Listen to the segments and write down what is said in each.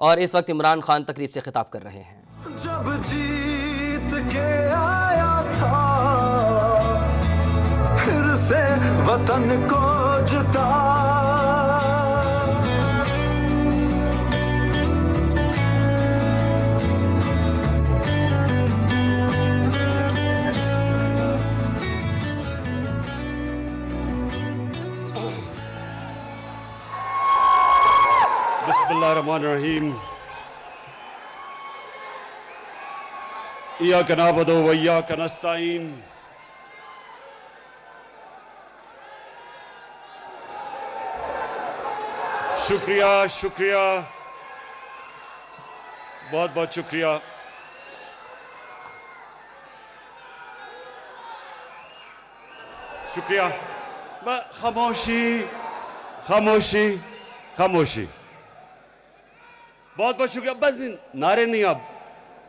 اور اس وقت عمران خان تقریب سے خطاب کر رہے ہیں۔ جب جیت کے آیا تھا پھر سے وطن کو جتا، بسم اللہ الرحمن الرحیم۔ ایاک نعبد و ایاک نستعین۔ شکریہ شکریہ، بہت بہت شکریہ۔ شکریہ۔ خاموشی خاموشی خاموشی، بہت بہت شکریہ۔ بس نعرے نہیں، اب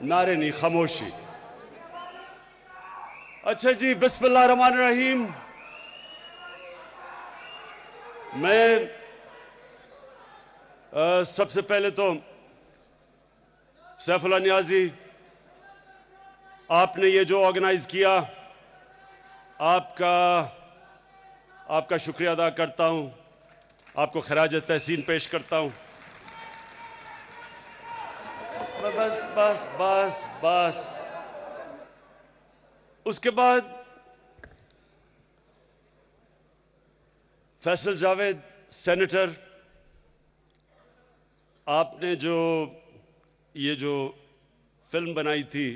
نعرے نہیں، خاموشی۔ اچھا جی، بسم اللہ الرحمن الرحیم۔ میں سب سے پہلے تو سیف اللہ نیازی، آپ نے یہ جو آرگنائز کیا، آپ کا شکریہ ادا کرتا ہوں، آپ کو خراج تحسین پیش کرتا ہوں۔ بس بس بس بس۔ اس کے بعد فیصل جاوید سینیٹر، آپ نے یہ جو فلم بنائی تھی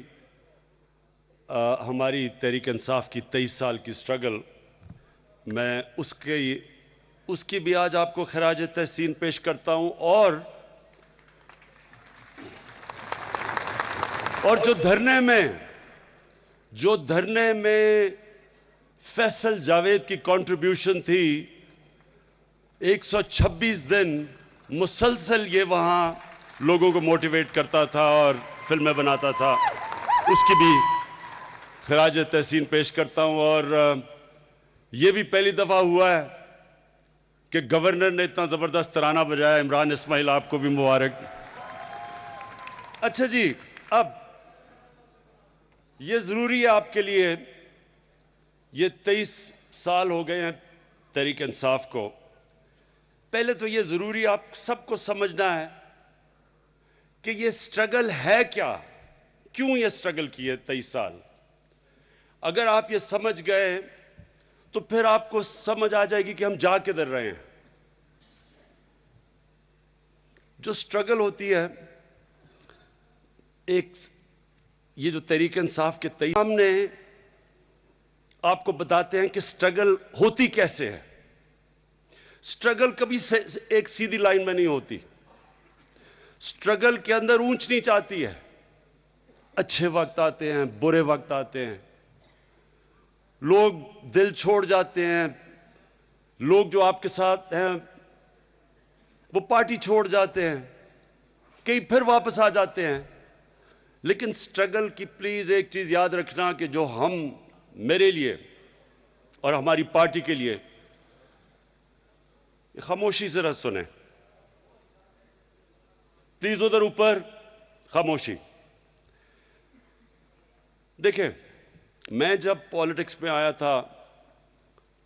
ہماری تحریک انصاف کی 23 سال کی سٹرگل، میں اس کی بھی آج آپ کو خراج تحسین پیش کرتا ہوں۔ اور جو دھرنے میں فیصل جاوید کی کنٹریبیوشن تھی، 126 دن مسلسل یہ وہاں لوگوں کو موٹیویٹ کرتا تھا اور فلمیں بناتا تھا، اس کی بھی خراج تحسین پیش کرتا ہوں۔ اور یہ بھی پہلی دفعہ ہوا ہے کہ گورنر نے اتنا زبردست ترانہ بجایا۔ عمران اسماعیل، آپ کو بھی مبارک۔ اچھا جی، اب یہ ضروری ہے آپ کے لیے، یہ 23 سال ہو گئے ہیں تحریک انصاف کو۔ پہلے تو یہ ضروری ہے آپ سب کو سمجھنا ہے کہ یہ سٹرگل ہے کیا، کیوں یہ سٹرگل کی ہے 23 سال۔ اگر آپ یہ سمجھ گئے تو پھر آپ کو سمجھ آ جائے گی کہ ہم جا کدھر رہے ہیں۔ جو سٹرگل ہوتی ہے، یہ جو تحریک انصاف کے سامنے آپ کو بتاتے ہیں کہ سٹرگل ہوتی کیسے ہے۔ سٹرگل کبھی ایک سیدھی لائن میں نہیں ہوتی، سٹرگل کے اندر اونچ نیچ آتی ہے، اچھے وقت آتے ہیں، برے وقت آتے ہیں، لوگ دل چھوڑ جاتے ہیں، لوگ جو آپ کے ساتھ ہیں وہ پارٹی چھوڑ جاتے ہیں، کئی پھر واپس آ جاتے ہیں۔ لیکن سٹرگل کی پلیز ایک چیز یاد رکھنا کہ جو میرے لیے اور ہماری پارٹی کے لیے، خاموشی سے سنیں پلیز، ادھر اوپر خاموشی۔ دیکھیں، میں جب پالیٹکس میں آیا تھا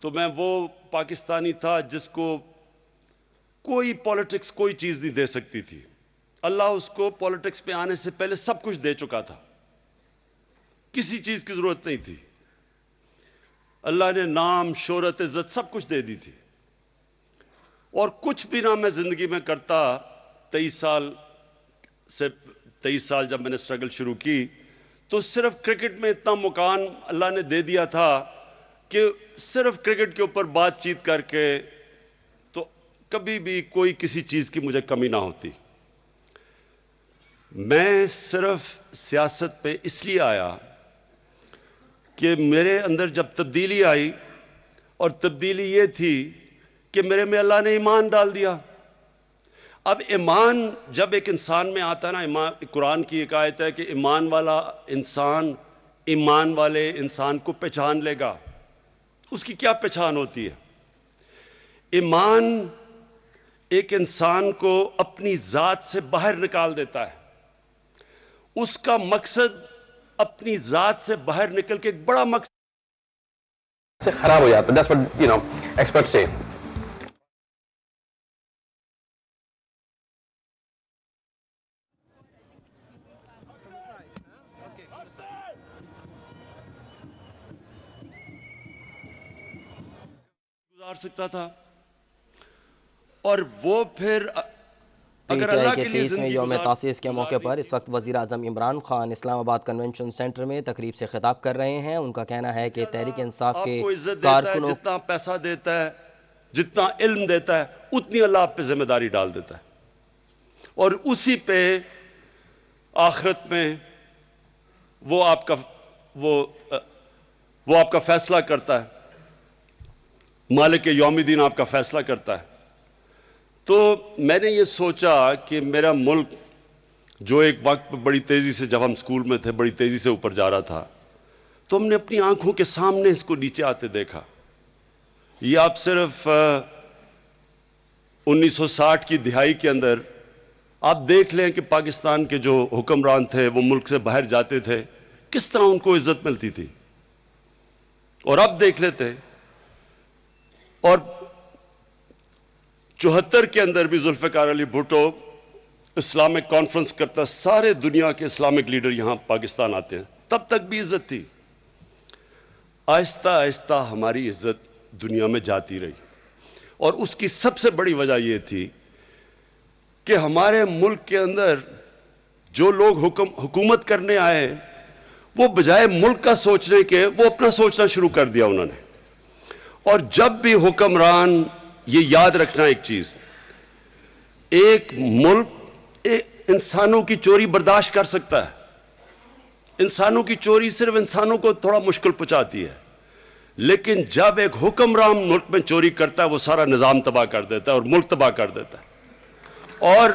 تو میں وہ پاکستانی تھا جس کو کوئی پالیٹکس کوئی چیز نہیں دے سکتی تھی۔ اللہ اس کو پالیٹکس میں آنے سے پہلے سب کچھ دے چکا تھا، کسی چیز کی ضرورت نہیں تھی۔ اللہ نے نام، شہرت، عزت سب کچھ دے دی تھی، اور کچھ بھی نہ میں زندگی میں کرتا۔ 23 سال جب میں نے سٹرگل شروع کی تو صرف کرکٹ میں اتنا مکان اللہ نے دے دیا تھا کہ صرف کرکٹ کے اوپر بات چیت کر کے تو کبھی بھی کوئی کسی چیز کی مجھے کمی نہ ہوتی۔ میں صرف سیاست پہ اس لیے آیا کہ میرے اندر جب تبدیلی آئی، اور تبدیلی یہ تھی کہ میرے میں اللہ نے ایمان ڈال دیا۔ اب ایمان جب ایک انسان میں آتا ہے نا، قرآن کی ایک آیت ہے کہ ایمان والا انسان ایمان والے انسان کو پہچان لے گا۔ اس کی کیا پہچان ہوتی ہے؟ ایمان ایک انسان کو اپنی ذات سے باہر نکال دیتا ہے. اس کا مقصد اپنی ذات سے باہر نکل کے ایک بڑا مقصد سے خراب ہو جاتا ہے. That's what experts say. گزار سکتا تھا اور وہ پھر اگر PTI اللہ کے کے لیے 30ویں زندگی یوم تاسیس کے موقع پر اس وقت وزیر اعظم عمران خان اسلام آباد کنونشن سینٹر میں تقریب سے خطاب کر رہے ہیں. ان کا کہنا ہے کہ تحریک انصاف آپ کے کو عزت دیتا ہے، کارکنوں جتنا پیسہ دیتا ہے، جتنا علم دیتا ہے، اتنی اللہ آپ پہ ذمہ داری ڈال دیتا ہے اور اسی پہ آخرت میں وہ آپ کا فیصلہ کرتا ہے. مالک یوم الدین آپ کا فیصلہ کرتا ہے. تو میں نے یہ سوچا کہ میرا ملک جو ایک وقت بڑی تیزی سے، جب ہم اسکول میں تھے، بڑی تیزی سے اوپر جا رہا تھا، تو ہم نے اپنی آنکھوں کے سامنے اس کو نیچے آتے دیکھا. یہ آپ صرف 1960 کی دہائی کے اندر آپ دیکھ لیں کہ پاکستان کے جو حکمران تھے وہ ملک سے باہر جاتے تھے، کس طرح ان کو عزت ملتی تھی. اور اب دیکھ لیتے، اور 74 کے اندر بھی ذوالفقار علی بھٹو اسلامک کانفرنس کرتا، سارے دنیا کے اسلامک لیڈر یہاں پاکستان آتے ہیں، تب تک بھی عزت تھی. آہستہ آہستہ ہماری عزت دنیا میں جاتی رہی اور اس کی سب سے بڑی وجہ یہ تھی کہ ہمارے ملک کے اندر جو لوگ حکومت کرنے آئے وہ بجائے ملک کا سوچنے کے وہ اپنا سوچنا شروع کر دیا انہوں نے. اور جب بھی حکمران، یہ یاد رکھنا ایک چیز، ایک ملک انسانوں کی چوری برداشت کر سکتا ہے. انسانوں کی چوری صرف انسانوں کو تھوڑا مشکل پہنچاتی ہے، لیکن جب ایک حکمران ملک میں چوری کرتا ہے وہ سارا نظام تباہ کر دیتا ہے اور ملک تباہ کر دیتا ہے. اور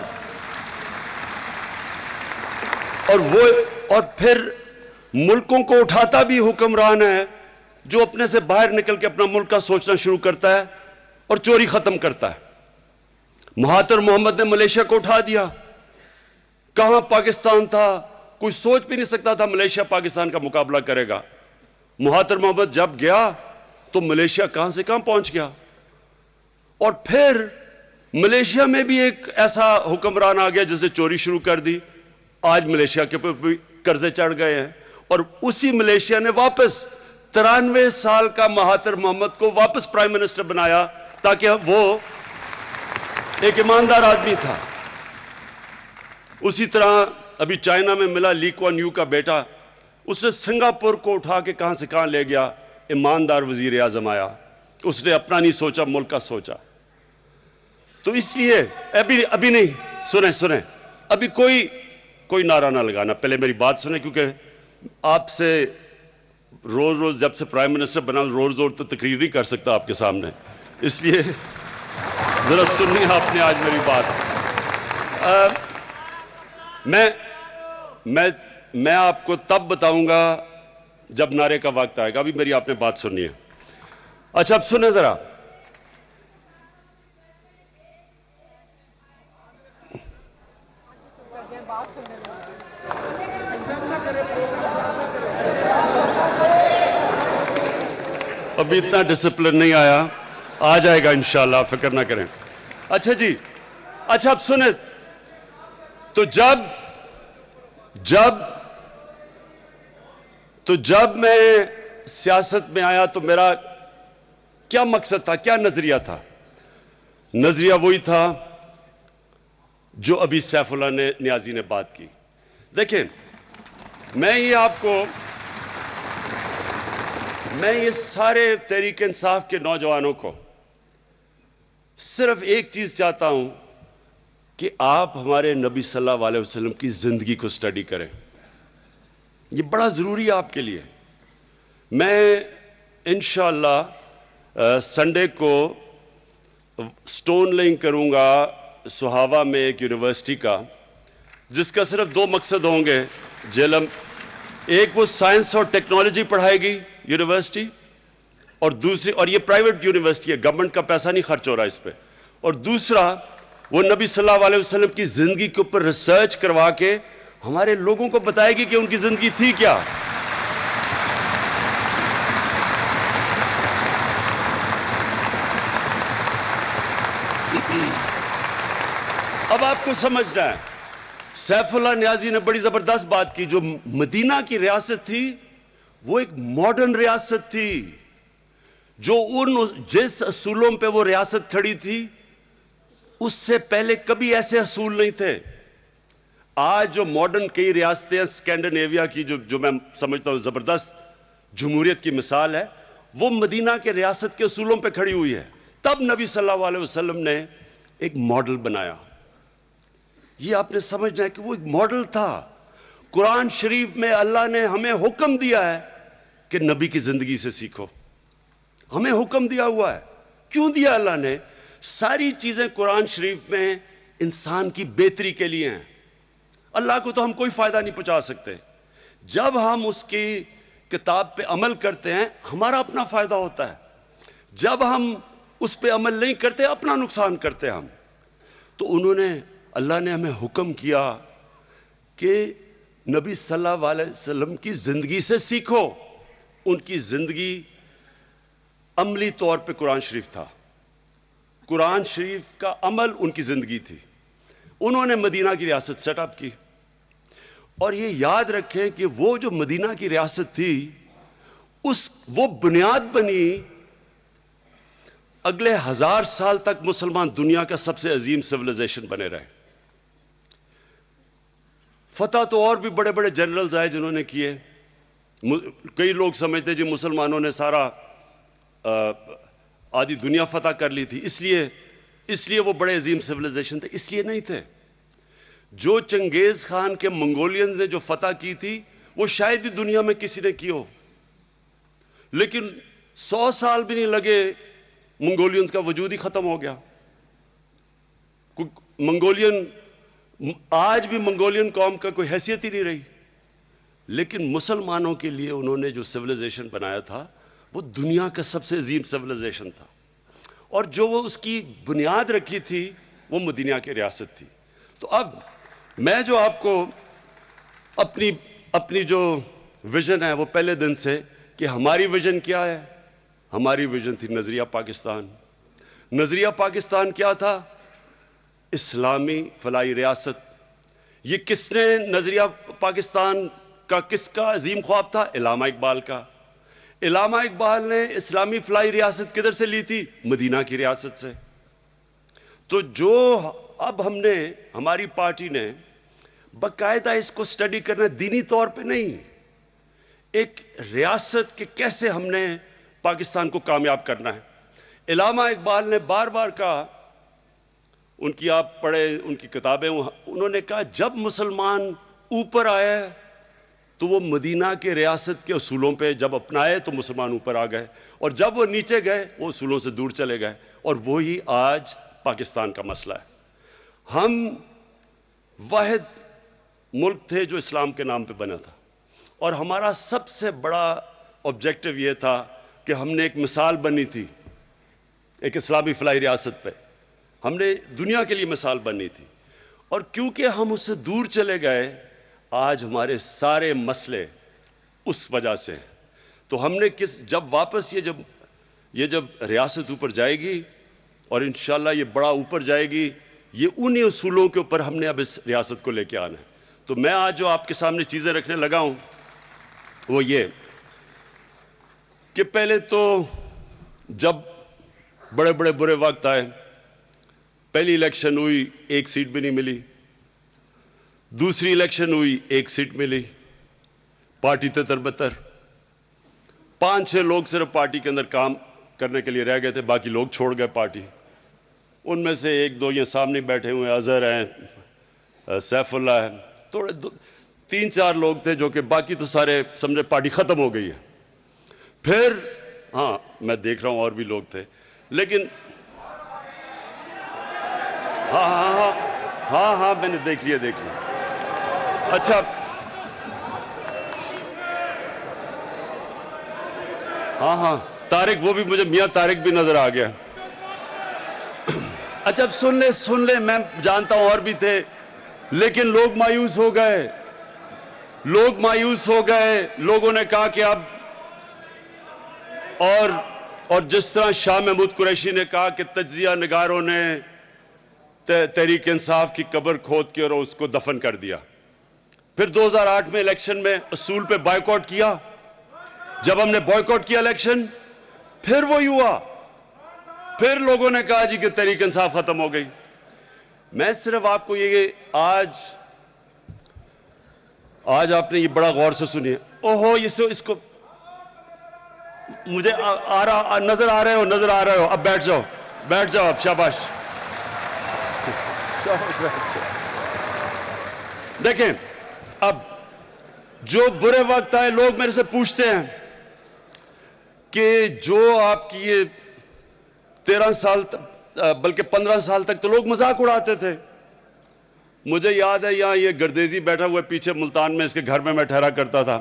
پھر ملکوں کو اٹھاتا بھی حکمران ہے جو اپنے سے باہر نکل کے اپنا ملک کا سوچنا شروع کرتا ہے اور چوری ختم کرتا ہے. مہاتر محمد نے ملیشیا کو اٹھا دیا. کہاں پاکستان تھا، کوئی سوچ بھی نہیں سکتا تھا ملیشیا پاکستان کا مقابلہ کرے گا. مہاتر محمد جب گیا تو ملیشیا کہاں سے کہاں پہنچ گیا. اور پھر ملیشیا میں بھی ایک ایسا حکمران آ گیا جس نے چوری شروع کر دی. آج ملیشیا کے اوپر بھی قرضے چڑھ گئے ہیں اور اسی ملیشیا نے واپس 93 سال کا مہاتر محمد کو واپس پرائم منسٹر بنایا تاکہ وہ ایک ایماندار آدمی تھا. اسی طرح ابھی چائنا میں ملا لی کوان یو کا بیٹا، اس نے سنگاپور کو اٹھا کے کہاں سے کہاں لے گیا. ایماندار وزیر اعظم آیا، اس نے اپنا نہیں سوچا، ملک کا سوچا. تو اس لیے ابھی نہیں، سنیں ابھی کوئی نعرہ نہ لگانا، پہلے میری بات سنیں، کیونکہ آپ سے روز جب سے پرائم منسٹر بنا روز تو تقریر نہیں کر سکتا آپ کے سامنے، اس لیے ذرا سننی آپ نے آج میری بات. میں آپ کو تب بتاؤں گا جب نعرے کا وقت آئے گا، ابھی میری آپ نے بات سننی ہے. اچھا اب سنیں ذرا. ابھی اتنا ڈسپلن نہیں آیا، آ جائے گا انشاءاللہ، فکر نہ کریں. اچھا جی، اچھا اب سنیں. تو جب میں سیاست میں آیا تو میرا کیا مقصد تھا، کیا نظریہ تھا؟ نظریہ وہی تھا جو ابھی سیف اللہ نیازی نے بات کی. دیکھیں، میں یہ سارے تحریک انصاف کے نوجوانوں کو صرف ایک چیز چاہتا ہوں کہ آپ ہمارے نبی صلی اللہ علیہ وسلم کی زندگی کو سٹڈی کریں. یہ بڑا ضروری ہے آپ کے لیے. میں انشاءاللہ سنڈے کو سٹون لینگ کروں گا سہاوا میں ایک یونیورسٹی کا، جس کا صرف 2 مقصد ہوں گے. جیلم ایک وہ سائنس اور ٹیکنالوجی پڑھائے گی یونیورسٹی، اور دوسری، اور یہ پرائیویٹ یونیورسٹی ہے، گورنمنٹ کا پیسہ نہیں خرچ ہو رہا اس پہ، اور دوسرا وہ نبی صلی اللہ علیہ وسلم کی زندگی کے اوپر ریسرچ کروا کے ہمارے لوگوں کو بتائے گی کہ ان کی زندگی تھی کیا. اب آپ کو سمجھنا ہے, سیف اللہ نیازی نے بڑی زبردست بات کی. جو مدینہ کی ریاست تھی وہ ایک ماڈرن ریاست تھی, جو جس اصولوں پہ وہ ریاست کھڑی تھی اس سے پہلے کبھی ایسے اصول نہیں تھے. آج جو ماڈرن کئی ریاستیں اسکینڈینیویا کی, جو میں سمجھتا ہوں زبردست جمہوریت کی مثال ہے, وہ مدینہ کے ریاست کے اصولوں پہ کھڑی ہوئی ہے. تب نبی صلی اللہ علیہ وسلم نے ایک ماڈل بنایا. یہ آپ نے سمجھنا ہے کہ وہ ایک ماڈل تھا. قرآن شریف میں اللہ نے ہمیں حکم دیا ہے کہ نبی کی زندگی سے سیکھو. ہمیں حکم دیا ہوا ہے. کیوں دیا اللہ نے؟ ساری چیزیں قرآن شریف میں انسان کی بہتری کے لیے ہیں. اللہ کو تو ہم کوئی فائدہ نہیں پہنچا سکتے. جب ہم اس کی کتاب پہ عمل کرتے ہیں ہمارا اپنا فائدہ ہوتا ہے. جب ہم اس پہ عمل نہیں کرتے اپنا نقصان کرتے ہم. تو اللہ نے ہمیں حکم کیا کہ نبی صلی اللہ علیہ وسلم کی زندگی سے سیکھو. ان کی زندگی عملی طور پہ قرآن شریف تھا. قرآن شریف کا عمل ان کی زندگی تھی. انہوں نے مدینہ کی ریاست سیٹ اپ کی. اور یہ یاد رکھیں کہ وہ جو مدینہ کی ریاست تھی وہ بنیاد بنی اگلے 1000 سال تک مسلمان دنیا کا سب سے عظیم سویلائزیشن بنے رہے. فتح تو اور بھی بڑے بڑے جنرلز آئے جنہوں نے کیے. کئی لوگ سمجھتے جی مسلمانوں نے سارا آدھی دنیا فتح کر لی تھی اس لیے وہ بڑے عظیم سویلائزیشن تھے. اس لیے نہیں تھے. جو چنگیز خان کے منگولینز نے جو فتح کی تھی وہ شاید ہی دنیا میں کسی نے کی ہو. لیکن 100 سال بھی نہیں لگے منگولینز کا وجود ہی ختم ہو گیا. آج بھی منگولین قوم کا کوئی حیثیت ہی نہیں رہی. لیکن مسلمانوں کے لیے انہوں نے جو سویلائزیشن بنایا تھا وہ دنیا کا سب سے عظیم سویلائزیشن تھا. اور جو وہ اس کی بنیاد رکھی تھی وہ مدینہ کی ریاست تھی. تو اب میں جو آپ کو اپنی جو ویژن ہے وہ پہلے دن سے کہ ہماری ویژن کیا ہے. ہماری ویژن تھی نظریہ پاکستان. نظریہ پاکستان کیا تھا؟ اسلامی فلاحی ریاست. یہ کس نے نظریہ پاکستان کا کس کا عظیم خواب تھا؟ علامہ اقبال کا. علامہ اقبال نے اسلامی فلاحی ریاست کدھر سے لی تھی؟ مدینہ کی ریاست سے. تو جو اب ہماری پارٹی نے باقاعدہ اس کو سٹڈی کرنا, دینی طور پہ نہیں, ایک ریاست کہ کیسے ہم نے پاکستان کو کامیاب کرنا ہے. علامہ اقبال نے بار بار کہا, ان کی آپ پڑھے ان کی کتابیں, انہوں نے کہا جب مسلمان اوپر آئے تو وہ مدینہ کے ریاست کے اصولوں پہ جب اپنائے تو مسلمان اوپر آ گئے, اور جب وہ نیچے گئے وہ اصولوں سے دور چلے گئے. اور وہی آج پاکستان کا مسئلہ ہے. ہم واحد ملک تھے جو اسلام کے نام پہ بنا تھا, اور ہمارا سب سے بڑا آبجیکٹو یہ تھا کہ ہم نے ایک مثال بنی تھی ایک اسلامی فلاحی ریاست پہ. ہم نے دنیا کے لیے مثال بننی تھی, اور کیونکہ ہم اس سے دور چلے گئے آج ہمارے سارے مسئلے اس وجہ سے. تو ہم نے جب واپس یہ جب ریاست اوپر جائے گی اور انشاءاللہ یہ بڑا اوپر جائے گی, یہ انہی اصولوں کے اوپر ہم نے اب اس ریاست کو لے کے آنا ہے. تو میں آج جو آپ کے سامنے چیزیں رکھنے لگا ہوں وہ یہ کہ پہلے تو جب بڑے بڑے برے وقت آئے, پہلی الیکشن ہوئی 1 سیٹ بھی نہیں ملی, دوسری الیکشن ہوئی 1 سیٹ ملی, پارٹی تتر بتر, 5-6 لوگ صرف پارٹی کے اندر کام کرنے کے لیے رہ گئے تھے, باقی لوگ چھوڑ گئے پارٹی. ان میں سے 1-2 یہ سامنے بیٹھے ہوئے ہیں, اظہر ہیں, سیف اللہ ہے, تھوڑے 3-4 لوگ تھے جو کہ باقی تو سارے سمجھے پارٹی ختم ہو گئی ہے. پھر ہاں میں دیکھ رہا ہوں اور بھی لوگ تھے, لیکن ہاں میں نے دیکھ لیا. اچھا ہاں طارق, وہ بھی مجھے میاں طارق بھی نظر آ گیا. اچھا سن لیں میں جانتا ہوں اور بھی تھے، لیکن لوگ مایوس ہو گئے، لوگوں نے کہا کہ اب اور جس طرح شاہ محمود قریشی نے کہا کہ تجزیہ نگاروں نے تحریک انصاف کی قبر کھود کے اور اس کو دفن کر دیا. پھر 2008 میں الیکشن میں اصول پہ بائیکاٹ کیا. جب ہم نے بائیکاٹ کیا الیکشن، پھر وہی ہوا، پھر لوگوں نے کہا جی کہ تحریک انصاف ختم ہو گئی. میں صرف آپ کو یہ آج آپ نے یہ بڑا غور سے سنیے. اوہو اس کو مجھے نظر آ رہے ہو. اب بیٹھ جاؤ اب، شاباش. دیکھیں، اب جو برے وقت آئے، لوگ میرے سے پوچھتے ہیں کہ جو آپ کی یہ 13 سال بلکہ 15 سال تک تو لوگ مذاق اڑاتے تھے. مجھے یاد ہے یہاں یہ گردیزی بیٹھا ہوا ہے پیچھے ملتان میں، اس کے گھر میں ٹھہرا کرتا تھا،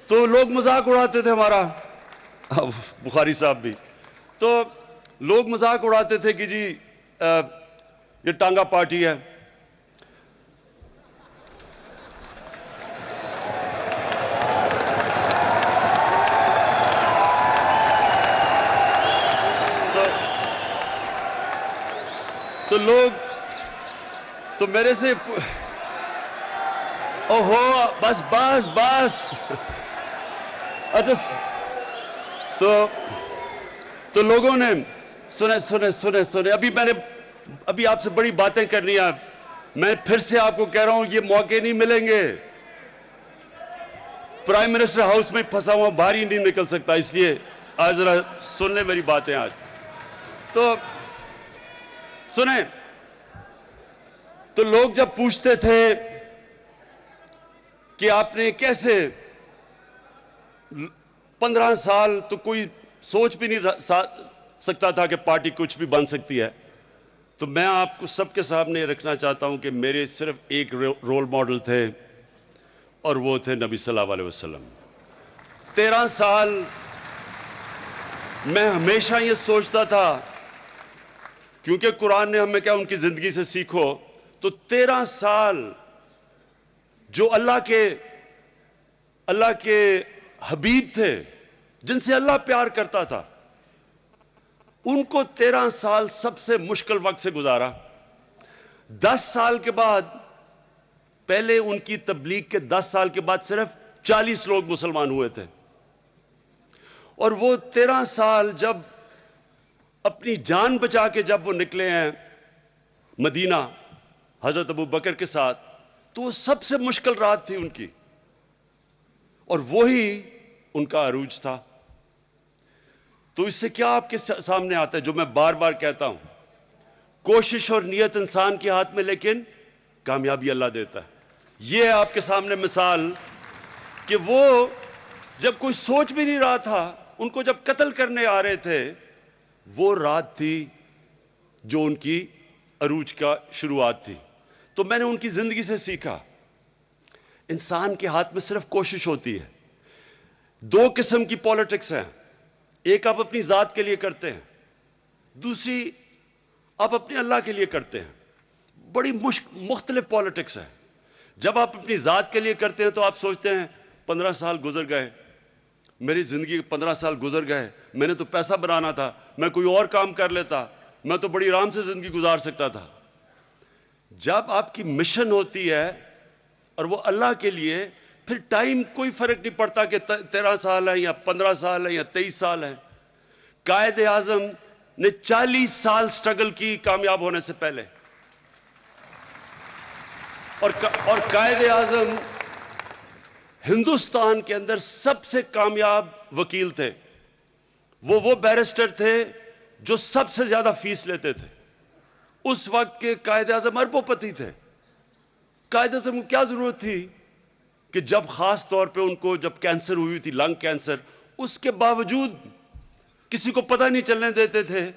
تو لوگ مذاق اڑاتے تھے ہمارا، بخاری صاحب بھی. تو لوگ مذاق اڑاتے تھے کہ جی یہ ٹانگا پارٹی ہے. تو لوگ تو میرے سے اوہو بس اچھا، تو لوگوں نے سنے ابھی آپ سے بڑی باتیں کرنی ہیں. میں پھر سے آپ کو کہہ رہا ہوں، یہ موقع نہیں ملیں گے. پرائم منسٹر ہاؤس میں پھنسا ہوا باہر ہی نہیں نکل سکتا، اس لیے آج ذرا سن لیں میری باتیں. آج تو سنیں، تو لوگ جب پوچھتے تھے کہ آپ نے کیسے 15 سال تو کوئی سوچ بھی نہیں سکتا تھا کہ پارٹی کچھ بھی بن سکتی ہے. تو میں آپ کو سب کے سامنے رکھنا چاہتا ہوں کہ میرے صرف ایک رول ماڈل تھے، اور وہ تھے نبی صلی اللہ علیہ وسلم. 13 سال میں ہمیشہ یہ سوچتا تھا، کیونکہ قرآن نے ہمیں کیا ان کی زندگی سے سیکھو. تو 13 سال جو اللہ کے حبیب تھے، جن سے اللہ پیار کرتا تھا، ان کو 13 سال سب سے مشکل وقت سے گزارا. 10 سال کے بعد، پہلے ان کی تبلیغ کے 10 سال کے بعد صرف 40 لوگ مسلمان ہوئے تھے. اور وہ 13 سال جب اپنی جان بچا کے جب وہ نکلے ہیں مدینہ حضرت ابو بکر کے ساتھ، تو وہ سب سے مشکل رات تھی ان کی، اور وہی ان کا عروج تھا. تو اس سے کیا آپ کے سامنے آتا ہے، جو میں بار بار کہتا ہوں، کوشش اور نیت انسان کے ہاتھ میں، لیکن کامیابی اللہ دیتا ہے. یہ ہے آپ کے سامنے مثال کہ وہ جب کوئی سوچ بھی نہیں رہا تھا، ان کو جب قتل کرنے آ رہے تھے، وہ رات تھی جو ان کی عروج کا شروعات تھی. تو میں نے ان کی زندگی سے سیکھا، انسان کے ہاتھ میں صرف کوشش ہوتی ہے. 2 قسم کی پالیٹکس ہیں، ایک آپ اپنی ذات کے لیے کرتے ہیں، دوسری آپ اپنے اللہ کے لیے کرتے ہیں. بڑی مختلف پالیٹکس ہے. جب آپ اپنی ذات کے لیے کرتے ہیں تو آپ سوچتے ہیں 15 سال گزر گئے، میری زندگی 15 سال گزر گئے، میں نے تو پیسہ بنانا تھا، میں کوئی اور کام کر لیتا، میں تو بڑی آرام سے زندگی گزار سکتا تھا. جب آپ کی مشن ہوتی ہے اور وہ اللہ کے لیے، پھر ٹائم کوئی فرق نہیں پڑتا کہ 13 سال ہے یا 15 سال ہے یا 23 سال ہے. قائد اعظم نے 40 سال سٹرگل کی کامیاب ہونے سے پہلے، اور قائد اعظم ہندوستان کے اندر سب سے کامیاب وکیل تھے. وہ بیرسٹر تھے جو سب سے زیادہ فیس لیتے تھے. اس وقت کے قائد اعظم اربوں پتی تھے. قائد اعظم کو کیا ضرورت تھی کہ جب خاص طور پہ ان کو جب کینسر ہوئی تھی، لنگ کینسر، اس کے باوجود کسی کو پتہ نہیں چلنے دیتے تھے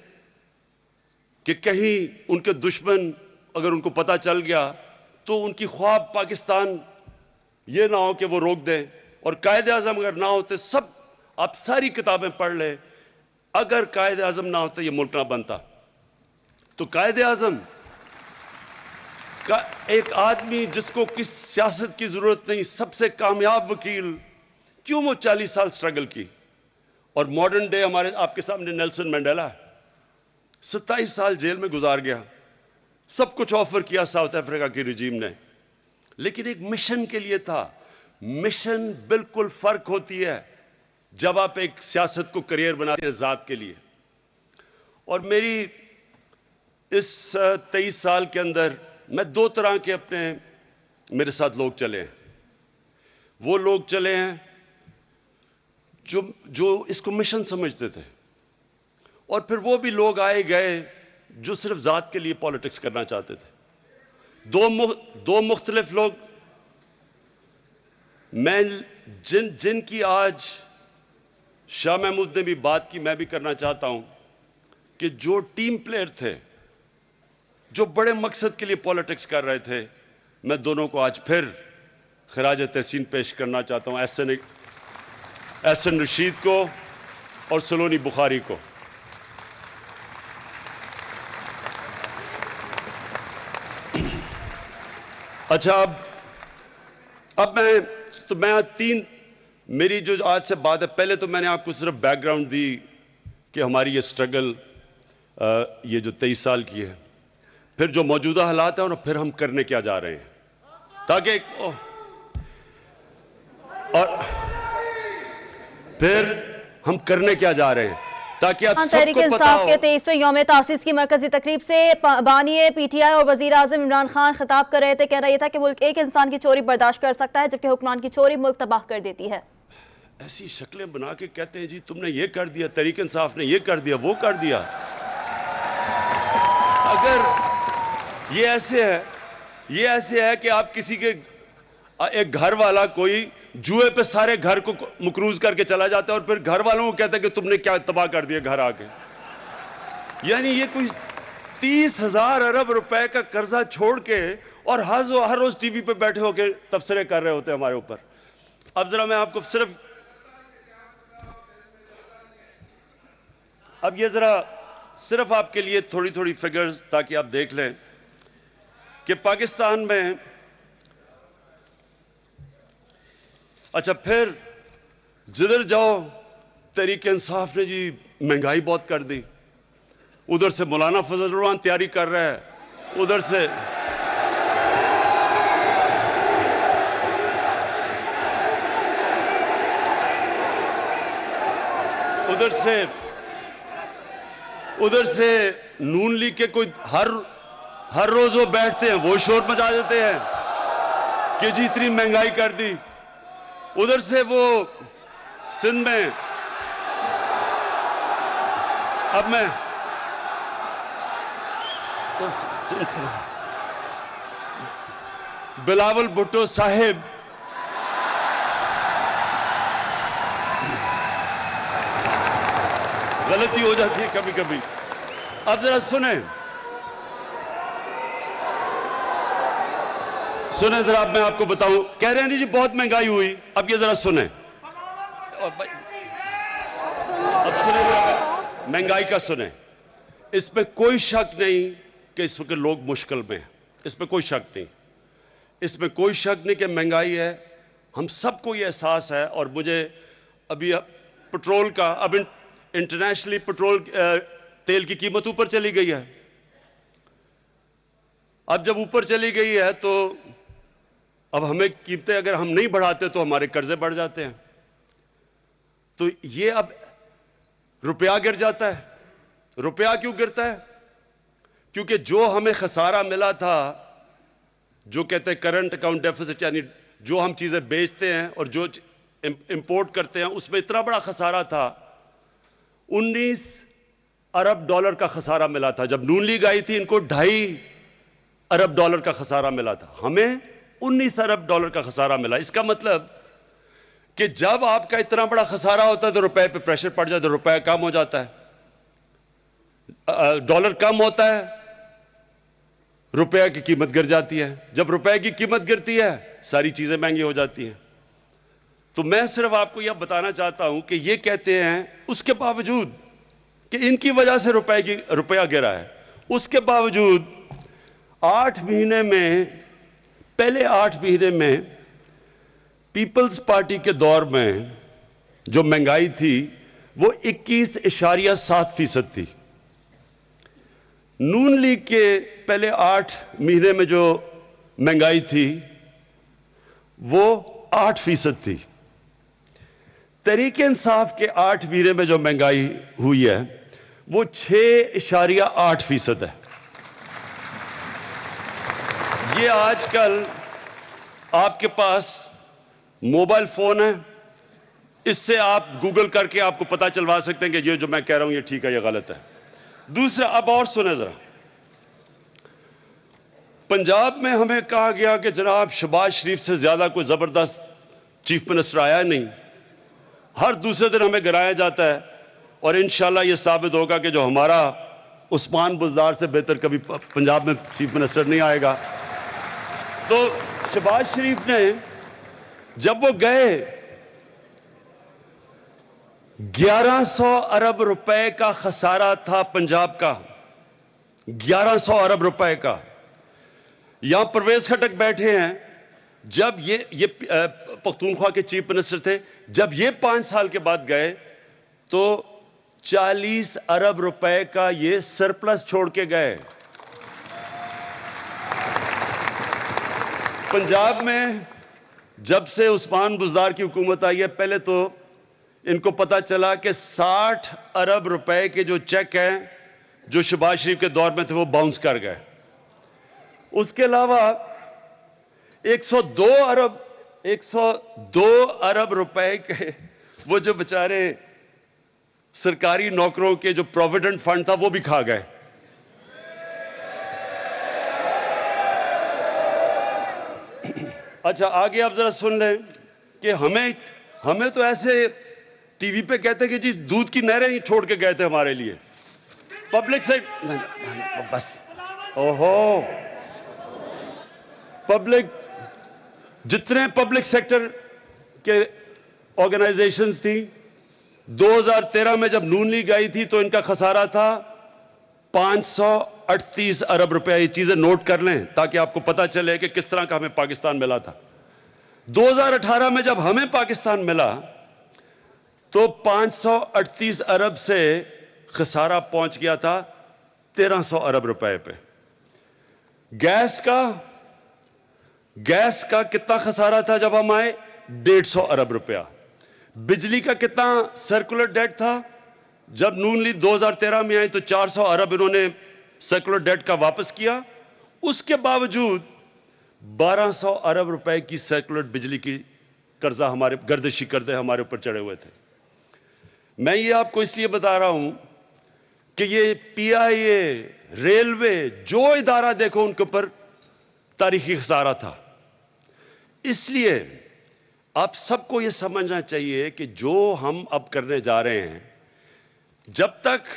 کہ کہیں ان کے دشمن اگر ان کو پتہ چل گیا تو ان کی خواب پاکستان یہ نہ ہو کہ وہ روک دیں. اور قائد اعظم اگر نہ ہوتے، آپ ساری کتابیں پڑھ لیں، اگر قائد اعظم نہ ہوتے یہ ملک نہ بنتا. تو قائد اعظم کا ایک آدمی جس کو کس سیاست کی ضرورت نہیں، سب سے کامیاب وکیل، کیوں وہ 40 سال سٹرگل کی؟ اور ماڈرن ڈے ہمارے آپ کے سامنے نیلسن مینڈیلا 27 سال جیل میں گزار گیا، سب کچھ آفر کیا ساؤتھ افریقہ کی رجیم نے، لیکن ایک مشن کے لیے تھا۔ مشن بالکل فرق ہوتی ہے جب آپ ایک سیاست کو کریئر بناتے ہیں ذات کے لیے۔ اور میری اس 23 سال کے اندر میں 2 طرح کے میرے ساتھ لوگ چلے ہیں۔ وہ لوگ چلے ہیں جو اس کو مشن سمجھتے تھے، اور پھر وہ بھی لوگ آئے گئے جو صرف ذات کے لیے پالیٹکس کرنا چاہتے تھے۔ دو مختلف لوگ، میں جن کی آج شاہ محمود نے بھی بات کی، میں بھی کرنا چاہتا ہوں کہ جو ٹیم پلیئر تھے، جو بڑے مقصد کے لیے پالیٹکس کر رہے تھے، میں دونوں کو آج پھر خراج تحسین پیش کرنا چاہتا ہوں، احسن رشید کو اور سلونی بخاری کو۔ اچھا، اب میری جو آج سے بات ہے، پہلے تو میں نے آپ کو صرف بیک گراؤنڈ دی کہ ہماری یہ سٹرگل یہ جو 23 سال کی ہے، پھر جو موجودہ حالات ہیں، اور پھر ہم کرنے کیا جا رہے ہیں، تاکہ اور پھر ہم کرنے کیا جا رہے ہیں تاکہ آپ سب تحریک کو پتا انصاف ہو۔ کے 23ویں یوم تاسیس کی مرکزی تقریب سے بانی پی ٹی آئی اور وزیر اعظم عمران خان خطاب کر رہے تھے، کہہ رہا یہ تھا کہ ملک ایک انسان کی چوری برداشت کر سکتا ہے جبکہ حکمران کی چوری ملک تباہ کر دیتی ہے۔ ایسی شکلیں بنا کے کہتے ہیں جی تم نے یہ کر دیا، تحریک انصاف نے یہ کر دیا، وہ کر دیا۔ اگر یہ ایسے ہے کہ آپ کسی کے ایک گھر والا کوئی جوئے پہ سارے گھر کو مقروض کر کے چلا جاتا ہے اور پھر گھر والوں کو کہتا ہے کہ تم نے کیا تباہ کر دیا گھر آ کے، یعنی یہ کوئی 30,000 ارب روپے کا قرضہ چھوڑ کے اور ہر روز ٹی وی پہ بیٹھے ہو کے تبصرے کر رہے ہوتے ہیں ہمارے اوپر۔ اب ذرا میں آپ کو صرف آپ کے لیے تھوڑی فگرز تاکہ آپ دیکھ لیں کہ پاکستان میں، اچھا پھر جدھر جاؤ تحریک انصاف نے جی مہنگائی بہت کر دی، ادھر سے مولانا فضل الرحمان تیاری کر رہا ہے، ادھر سے نون لیگ کے کوئی ہر روز وہ بیٹھتے ہیں، وہ شور مچا دیتے ہیں کہ جی اتنی مہنگائی کر دی، ادھر سے وہ سندھ میں، اب میں بلاول بھٹو صاحب غلطی ہو جاتی ہے کبھی کبھی۔ اب ذرا سنیں ذرا، اب میں آپ کو بتاؤں، کہہ رہے ہیں نہیں جی بہت مہنگائی ہوئی، اب یہ ذرا سنیں، مہنگائی کا سنیں۔ اس میں کوئی شک نہیں کہ اس وقت لوگ مشکل میں ہیں، اس میں کوئی شک نہیں، اس میں کوئی شک نہیں کہ مہنگائی ہے، ہم سب کو یہ احساس ہے۔ اور مجھے ابھی پٹرول کا، اب انٹرنیشنلی پٹرول تیل کی قیمت اوپر چلی گئی ہے، اب جب اوپر چلی گئی ہے تو اب ہمیں قیمتیں اگر ہم نہیں بڑھاتے تو ہمارے قرضے بڑھ جاتے ہیں، تو یہ اب روپیہ گر جاتا ہے۔ روپیہ کیوں گرتا ہے؟ کیونکہ جو ہمیں خسارہ ملا تھا، جو کہتے ہیں کرنٹ اکاؤنٹ ڈیفیسٹ، یعنی جو ہم چیزیں بیچتے ہیں اور جو امپورٹ کرتے ہیں، اس میں اتنا بڑا خسارہ تھا، 19 ارب ڈالر کا خسارہ ملا تھا۔ جب نون لیگ آئی تھی ان کو 2.5 ارب ڈالر کا خسارہ ملا تھا، ہمیں 19 ارب ڈالر کا خسارہ ملا۔ اس کا مطلب کہ جب آپ کا اتنا بڑا خسارہ ہوتا ہے تو روپے پہ پریشر پڑ جاتا ہے، روپے کم ہو جاتا ہے، ڈالر کم ہوتا ہے، روپے کی قیمت گر جاتی ہے۔ جب روپے کی قیمت گرتی ہے ساری چیزیں مہنگی ہو جاتی ہیں۔ تو میں صرف آپ کو یہ بتانا چاہتا ہوں کہ یہ کہتے ہیں اس کے باوجود کہ ان کی وجہ سے روپیہ گرا ہے، اس کے باوجود 8 مہینے میں، پہلے 8 مہینے میں پیپلز پارٹی کے دور میں جو مہنگائی تھی وہ 21.7% تھی. نون لیگ کے پہلے 8 مہینے میں جو مہنگائی تھی وہ 8% تھی. تحریک انصاف کے 8 مہینے میں جو مہنگائی ہوئی ہے وہ 6.8% ہے. یہ آج کل آپ کے پاس موبائل فون ہے، اس سے آپ گوگل کر کے آپ کو پتہ چلوا سکتے ہیں کہ یہ جو میں کہہ رہا ہوں یہ ٹھیک ہے، یہ غلط ہے. دوسرا، اب اور سنیں ذرا، پنجاب میں ہمیں کہا گیا کہ جناب شہباز شریف سے زیادہ کوئی زبردست چیف منسٹر آیا نہیں. ہر دوسرے دن ہمیں گرایا جاتا ہے اور انشاءاللہ یہ ثابت ہوگا کہ جو ہمارا عثمان بزدار سے بہتر کبھی پنجاب میں چیف منسٹر نہیں آئے گا. تو شہباز شریف نے جب وہ گئے 1100 ارب روپے کا خسارہ تھا پنجاب کا، 1100 ارب روپے کا. یہاں پرویز خٹک بیٹھے ہیں، جب یہ پختونخوا کے چیف منسٹر تھے، جب یہ 5 سال کے بعد گئے تو 40 ارب روپے کا یہ سرپلس چھوڑ کے گئے. پنجاب میں جب سے عثمان بزدار کی حکومت آئی ہے، پہلے تو ان کو پتا چلا کہ 60 ارب روپے کے جو چیک ہیں جو شہباز شریف کے دور میں تھے وہ باؤنس کر گئے. اس کے علاوہ 102 ارب روپے کے وہ جو بیچارے سرکاری نوکروں کے جو پروویڈنٹ فنڈ تھا وہ بھی کھا گئے. اچھا آگے آپ ذرا سن لیں کہ ہمیں تو ایسے ٹی وی پہ کہتے ہیں کہ جی دودھ کی نہریں ہی چھوڑ کے گئے تھے ہمارے لیے. پبلک سے بس اوہو جتنے پبلک سیکٹر کے آرگنائزیشنز تھیں 2013 میں جب نون لیگ آئی تھی تو ان کا خسارہ تھا 538 ارب روپے. یہ چیزیں نوٹ کر لیں تاکہ آپ کو پتہ چلے کہ کس طرح کا ہمیں پاکستان ملا تھا. 2018 میں جب ہمیں پاکستان ملا تو 538 ارب سے خسارہ پہنچ گیا تھا 1300 ارب روپے پہ. گیس کا کتنا خسارہ تھا جب ہم آئے؟ 150 ارب روپیہ. بجلی کا کتنا سرکولر ڈیٹ تھا جب نون لیگ 2013 میں آئی تو 400 ارب انہوں نے سرکولر ڈیٹ کا واپس کیا. اس کے باوجود 1200 ارب روپے کی سرکولر بجلی کی قرضہ ہمارے گردشی قرضے ہمارے اوپر چڑھے ہوئے تھے. میں یہ آپ کو اس لیے بتا رہا ہوں کہ یہ پی آئی اے، ریلوے، جو ادارہ دیکھو ان کے اوپر تاریخی خسارہ تھا. اس لیے آپ سب کو یہ سمجھنا چاہیے کہ جو ہم اب کرنے جا رہے ہیں، جب تک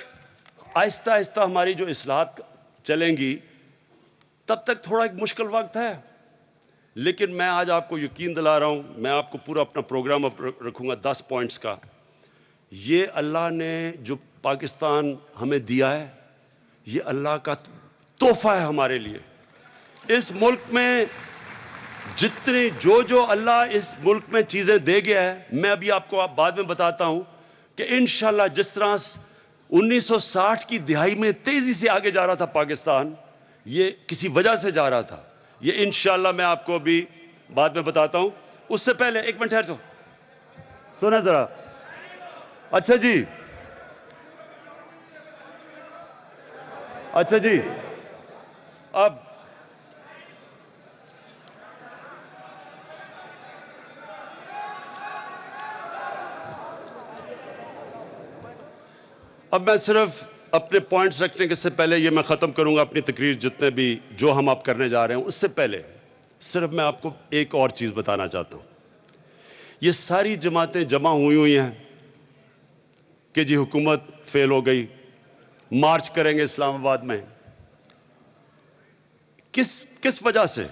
آہستہ آہستہ ہماری جو اصلاحات چلیں گی تب تک تھوڑا ایک مشکل وقت ہے. لیکن میں آج آپ کو یقین دلا رہا ہوں، میں آپ کو پورا اپنا پروگرام رکھوں گا 10 پوائنٹس کا. یہ اللہ نے جو پاکستان ہمیں دیا ہے یہ اللہ کا تحفہ ہے ہمارے لیے. اس ملک میں جتنی جو اللہ اس ملک میں چیزیں دے گیا ہے، میں ابھی آپ کو بعد میں بتاتا ہوں کہ انشاءاللہ جس طرح 1960 کی دہائی میں تیزی سے آگے جا رہا تھا پاکستان، یہ کسی وجہ سے جا رہا تھا. یہ انشاءاللہ میں آپ کو ابھی بعد میں بتاتا ہوں. اس سے پہلے ایک منٹ ٹھہر جاؤ، سنا ذرا. اچھا جی اب میں صرف اپنے پوائنٹس رکھنے سے پہلے یہ میں ختم کروں گا اپنی تقریر، جتنے بھی جو ہم آپ کرنے جا رہے ہیں. اس سے پہلے صرف میں آپ کو ایک اور چیز بتانا چاہتا ہوں. یہ ساری جماعتیں جمع ہوئی ہیں کہ جی حکومت فیل ہو گئی، مارچ کریں گے اسلام آباد میں. کس وجہ سے؟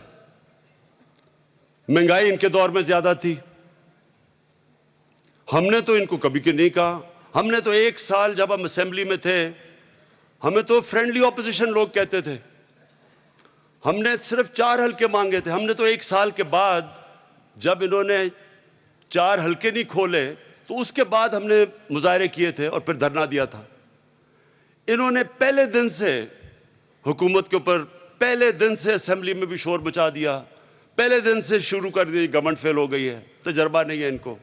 مہنگائی ان کے دور میں زیادہ تھی. ہم نے تو ان کو کبھی نہیں کہا. ہم نے تو 1 سال جب ہم اسمبلی میں تھے ہمیں تو فرینڈلی اپوزیشن لوگ کہتے تھے. ہم نے صرف 4 حلقے مانگے تھے. ہم نے تو 1 سال کے بعد جب انہوں نے 4 حلقے نہیں کھولے تو اس کے بعد ہم نے مظاہرے کیے تھے اور پھر دھرنا دیا تھا. انہوں نے پہلے دن سے حکومت کے اوپر پہلے دن سے اسمبلی میں بھی شور مچا دیا, پہلے دن سے شروع کر دی گورنمنٹ فیل ہو گئی ہے, تجربہ نہیں ہے ان کو.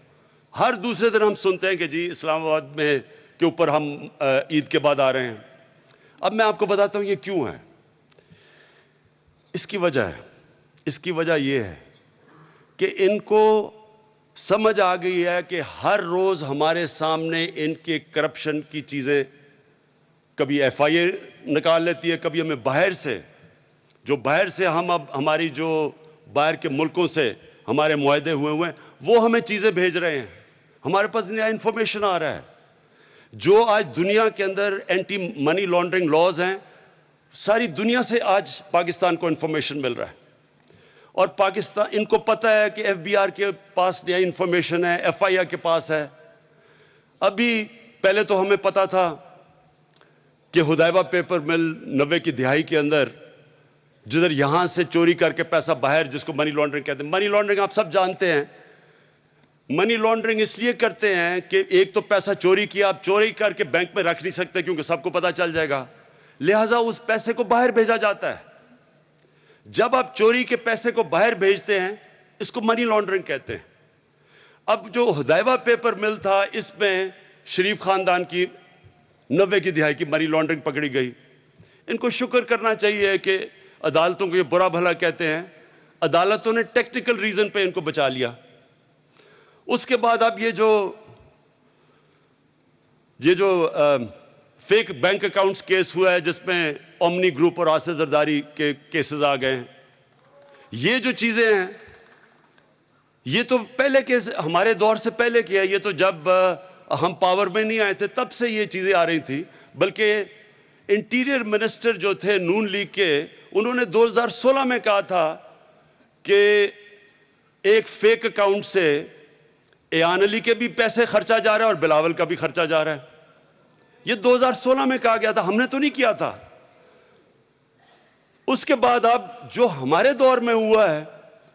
ہر دوسرے دن ہم سنتے ہیں کہ جی اسلام آباد میں کے اوپر ہم عید کے بعد آ رہے ہیں. اب میں آپ کو بتاتا ہوں یہ کیوں ہے. اس کی وجہ یہ ہے کہ ان کو سمجھ آ گئی ہے کہ ہر روز ہمارے سامنے ان کے کرپشن کی چیزیں, کبھی ایف آئی اے نکال لیتی ہے, کبھی ہمیں باہر سے ہم اب ہماری جو باہر کے ملکوں سے ہمارے معاہدے ہوئے ہیں وہ ہمیں چیزیں بھیج رہے ہیں. ہمارے پاس نیا انفارمیشن آ رہا ہے. جو آج دنیا کے اندر اینٹی منی لانڈرنگ لاز ہیں, ساری دنیا سے آج پاکستان کو انفارمیشن مل رہا ہے. اور پاکستان, ان کو پتہ ہے کہ ایف بی آر کے پاس نیا انفارمیشن ہے, ایف آئی آر کے پاس ہے. ابھی پہلے تو ہمیں پتہ تھا کہ حدیبہ پیپر مل 90 کی دہائی کے اندر جدھر یہاں سے چوری کر کے پیسہ باہر, جس کو منی لانڈرنگ کہتے ہیں. منی لانڈرنگ آپ سب جانتے ہیں. منی لانڈرنگ اس لیے کرتے ہیں کہ ایک تو پیسہ چوری کیا, آپ چوری کر کے بینک میں رکھ نہیں سکتے کیونکہ سب کو پتہ چل جائے گا, لہٰذا اس پیسے کو باہر بھیجا جاتا ہے. جب آپ چوری کے پیسے کو باہر بھیجتے ہیں اس کو منی لانڈرنگ کہتے ہیں. اب جو حدیبہ پیپر مل تھا اس میں شریف خاندان کی 90 کی دہائی کی منی لانڈرنگ پکڑی گئی. ان کو شکر کرنا چاہیے کہ عدالتوں کو یہ برا بھلا کہتے ہیں, عدالتوں نے ٹیکنیکل ریزن پہ ان کو بچا لیا. اس کے بعد اب یہ جو فیک بینک اکاؤنٹس کیس ہوا ہے جس میں اومنی گروپ اور آصف زرداری کے کیسز آ گئے ہیں, یہ جو چیزیں ہیں یہ تو پہلے کیس ہمارے دور سے پہلے کیا ہے. یہ تو جب ہم پاور میں نہیں آئے تھے تب سے یہ چیزیں آ رہی تھی. بلکہ انٹیریئر منسٹر جو تھے نون لیگ کے, انہوں نے 2016 میں کہا تھا کہ ایک فیک اکاؤنٹ سے ایان علی کے بھی پیسے خرچہ جا رہا ہے اور بلاول کا بھی خرچہ جا رہا ہے. یہ 2016 میں کہا گیا تھا, ہم نے تو نہیں کیا تھا. اس کے بعد اب جو ہمارے دور میں ہوا ہے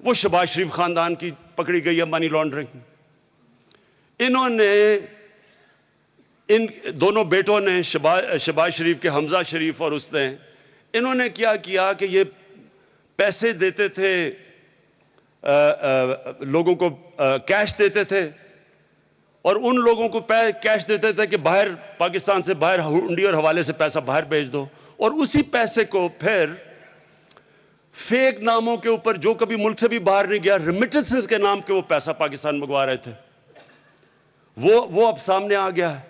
وہ شہباز شریف خاندان کی پکڑی گئی ہے منی لانڈرنگ. انہوں نے, ان دونوں بیٹوں نے, شہباز شریف کے حمزہ شریف اور اس نے, انہوں نے کیا کہ یہ پیسے دیتے تھے لوگوں کو, کیش دیتے تھے اور ان لوگوں کو کیش دیتے تھے کہ باہر پاکستان سے باہر ہنڈی اور حوالے سے پیسہ باہر بھیج دو, اور اسی پیسے کو پھر فیک ناموں کے اوپر جو کبھی ملک سے بھی باہر نہیں گیا, ریمیٹنسز کے نام کے وہ پیسہ پاکستان منگوا رہے تھے. وہ اب سامنے آ گیا ہے.